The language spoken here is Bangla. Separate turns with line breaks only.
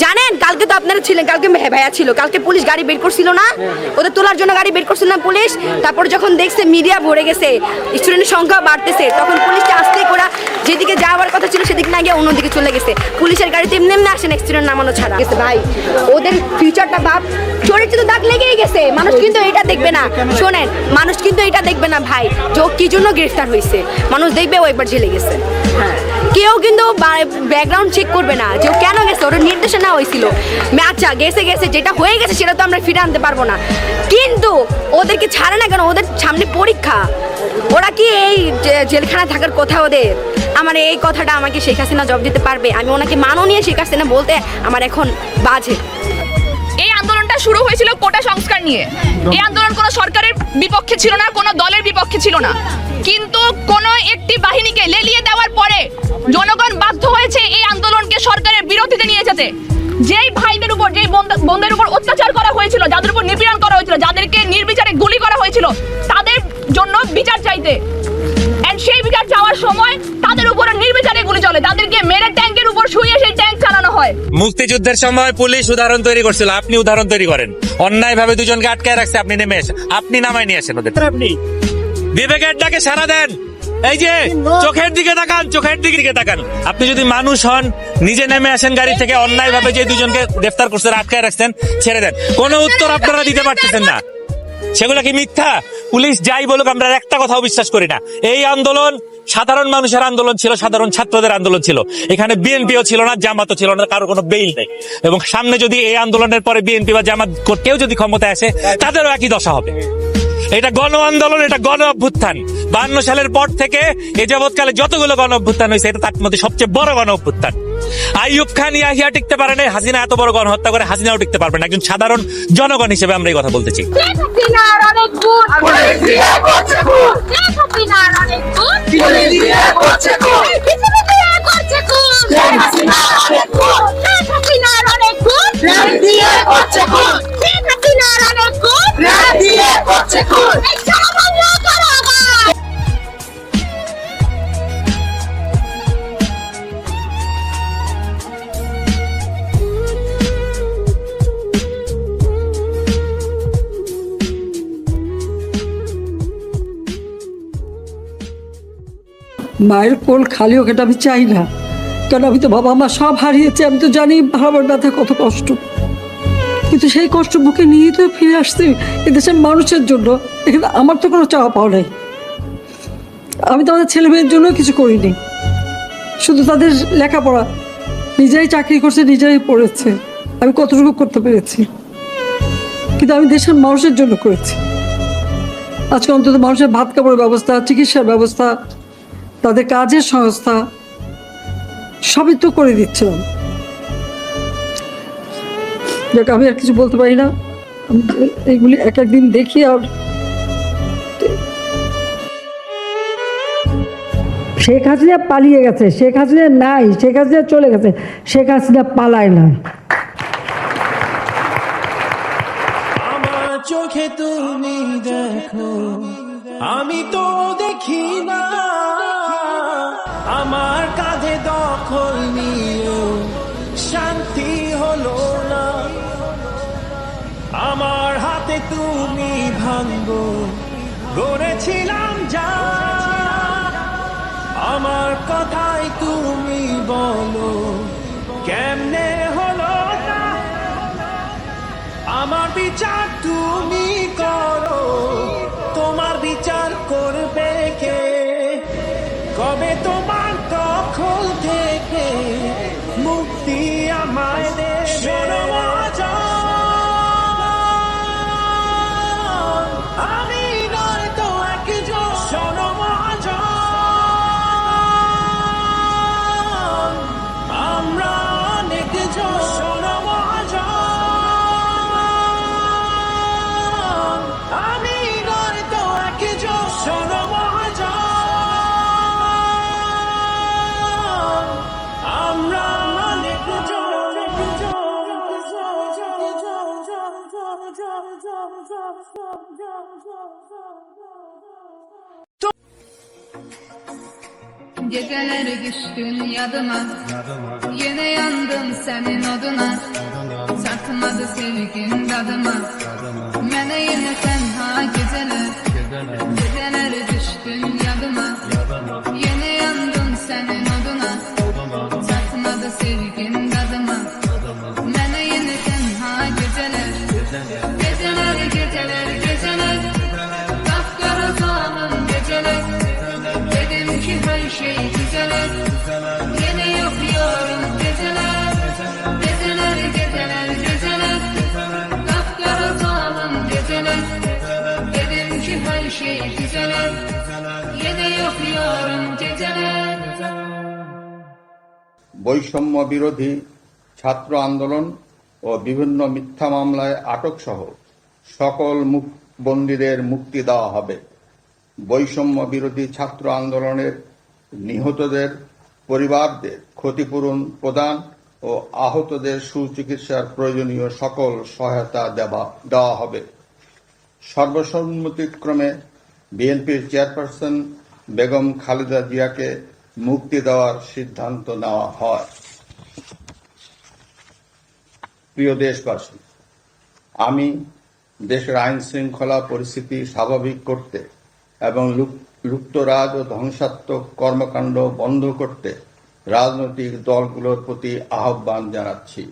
জানেন কালকে তো আপনারা ছিলেন, কালকে ভাইয়া ছিল, কালকে পুলিশ গাড়ি বের করছিল না, ওদের তোলার জন্য গাড়ি বের করছিল না পুলিশ। তারপর যখন দেখছে মিডিয়া ভরে গেছে, স্টুডেন্টের সংখ্যা বাড়তেছে, তখন পুলিশটা আস্তে করে যেদিকে যাওয়ার কথা ছিল সেদিকে না গিয়ে অন্যদিকে চলে গেছে। পুলিশের গাড়িতে এমনি এমনি আসেন স্টুডেন্ট নামানো ছাড়া গেছে। ভাই ওদের ফিউচারটা ভাব, চরিত্র দাগ লেগেই গেছে। মানুষ কিন্তু এটা দেখবে না, শোনেন, মানুষ কিন্তু এটা দেখবে না ভাই যে কি জন্য গ্রেফতার হয়েছে, মানুষ দেখবে ও একবার জেলে গেছে। হ্যাঁ, কেউ কিন্তু ব্যাকগ্রাউন্ড চেক করবে না যে ও কেন গেছে, ওর নির্দেশনা হয়েছিল। আচ্ছা গেছে গেছে, যেটা হয়ে গেছে সেটা তো আমরা ফিরে আনতে পারবো না, কিন্তু ওদেরকে ছাড়ে না কেন? ওদের সামনে পরীক্ষা, ওরা কি এই জেলখানায় থাকার কথা ওদের? আমার এই কথাটা আমাকে শেখ হাসিনা জবাব দিতে পারবে? আমি ওনাকে মাননীয় শেখ হাসিনা বলতে আমার এখন বাজে।
এই আন্দোলনটা শুরু হয়েছিল কোটা সংস্কার নিয়ে। এই আন্দোলন কোনো সরকারের বিপক্ষে ছিল না, কোনো দলের বিপক্ষে ছিল না, কিন্তু কোনো একটি বাহিনীকে লেলিয়ে দেওয়ার পরে জনগণ বাধ্য হয়েছে এই আন্দোলনকে সরকারের বিরোধীতে নিয়ে যেতে। যেই ভাইদের উপর, যেই বোনদের উপর অত্যাচার করা হয়েছিল, যাদের উপর নিপীড়ন করা হয়েছিল, যাদেরকে নির্বিচারে গুলি করা হয়েছিল, তাদের জন্য বিচার চাইতে। এন্ড সেই বিচার চাওয়ার সময় তাদের উপর নির্বিচারে গুলি চলে, তাদেরকে মেরে ট্যাঙ্কের উপর শুয়ে সেই ট্যাঙ্ক চালানো হয়।
মুক্তিযুদ্ধের সময় পুলিশ উদাহরণ তৈরি করছিল, আপনি উদাহরণ তৈরি করেন। অন্যায় ভাবে দুজনকে আটকায় রাখছে, আপনি নেমে আসেন, আপনি নামায় নিয়ে আসেন ওদের। আপনি বিবেকের ডাকে সাড়া দেন। এই যে চোখের দিকে তাকান, চোখের দিকে তাকান। আপনি যদি মানুষ হন, নিজে নেমে আসেন গাড়ি থেকে। অন্যায় ভাবে যে দুজনকে গ্রেফতার করছেন, আটকায় রাখছেন, ছেড়ে দেন। কোনো উত্তর আপনারা দিতে পারতেছেন না, সেগুলো কি মিথ্যা? পুলিশ যাই বলুক, আমরা একটা কথাও বিশ্বাস করি না। এই আন্দোলন সাধারণ মানুষের আন্দোলন ছিল, সাধারণ ছাত্রদের আন্দোলন ছিল। এখানে বিএনপিও ছিল না, জামাতও ছিল না, কারো কোনো বেইল নেই। এবং সামনে যদি এই আন্দোলনের পরে বিএনপি বা জামাত কেউ যদি ক্ষমতায় আসে, তাদেরও একই দশা হবে। এটা গণ আন্দোলন, এটা গণ অভ্যুত্থান। 52 সালের পর থেকে এ যাবৎকালে যতগুলো গণ অভ্যুত্থান হয়েছে, এটা তার মধ্যে সবচেয়ে বড় গণ অভ্যুত্থান। আইয়ুব খান ইয়াহিয়া টিকতে পারে নাই, হাসিনা এত বড় গণহত্যা করে হাসিনাও টিকতে পারবে না। একজন সাধারণ জনগণ হিসেবে আমরা এই কথা বলতেছি।
মায়ের কোল খালি হোক, এটা আমি চাই না। কারণ আমি তো বাবা মা সব হারিয়েছি, আমি তো জানি বাবার ব্যথা কত কষ্ট, কিন্তু সেই কষ্ট বুকে নিয়ে তো ফিরে আসছি এদেশের মানুষের জন্য। এখানে আমার তো কোনো চাওয়া পাওয়া নাই। আমি তো আমাদের ছেলে মেয়ের জন্য কিছু করিনি, শুধু তাদের লেখাপড়া, নিজেরাই চাকরি করছে, নিজেরাই পড়েছে। আমি কতটুকু করতে পেরেছি, কিন্তু আমি দেশের মানুষের জন্য করেছি। আজকে অন্তত মানুষের ভাত কাপড়ের ব্যবস্থা, চিকিৎসার ব্যবস্থা, তাদের কাজের সংস্থা সবই তো করে দিচ্ছিলাম। দেখ, আমি আর কিছু বলতে পারি না। আমি এইগুলি এক একদিন দেখি। আর শেখ হাসিনা পালিয়ে গেছে, শেখ হাসিনা নাই, শেখ হাসিনা চলে গেছে, শেখ হাসিনা পালায় না।
আমার চোখে তুমি দেখো, আমি তো দেখি না। আমার কাঁধে দখল নিয়েও শান্তি হলো না। আমার হাতে তুমি ভাঙবো গড়েছিলাম যা, আমার কথাই তুমি বলো কেমনে হলো না। আমার বিচার তুমি করো, তোমার বিচার করবে কে? কবে তোমার দখল থেকে মুক্তি আমায় দেবে? আমি নয় তো একজন, শোনো মহাজন, আমরা অনেক জন, শোনো মহাজন, আমি নয় তো একজন, শোনো মহাজন, আমরা অনেক জন।
Geceler düştün yadıma, yine Yine yandım senin oduna, çatmadı sevgin dadıma. Mene yine tenha geceler, geceler düştün yadıma. Yine yandım senin oduna, çatmadı sevgin dadıma. Mene yine tenha geceler, geceler geceler geceler. Kapkara zaman geceler, dedim ki her şey güzeler. Yine yapıyorum geceler, geceler geceler geceler. Kapkara zaman geceler, dedim ki her şey güzeler. Yine yapıyorum geceler.
বৈষম্য বিরোধী ছাত্র আন্দোলন ও বিভিন্ন মিথ্যা মামলায় আটক সহ সকল বন্দীদের মুক্তি দেওয়া হবে। বৈষম্য বিরোধী ছাত্র আন্দোলনের নিহতদের পরিবারদের ক্ষতিপূরণ প্রদান ও আহতদের সুচিকিৎসার প্রয়োজনীয় সকল সহায়তা দেওয়া হবে। সর্বসম্মতিক্রমে বিএনপির চেয়ারপারসন বেগম খালেদা জিয়াকে মুক্তি দেওয়ার সিদ্ধান্ত নেওয়া হয়। প্রিয় দেশবাসী, আমি দেশের আইন শৃঙ্খলা পরিস্থিতি স্বাভাবিক করতে এবং লুপ্তরাজ ও ধ্বংসাত্মক কর্মকাণ্ড বন্ধ করতে রাজনৈতিক দলগুলোর প্রতি আহ্বান জানাচ্ছি।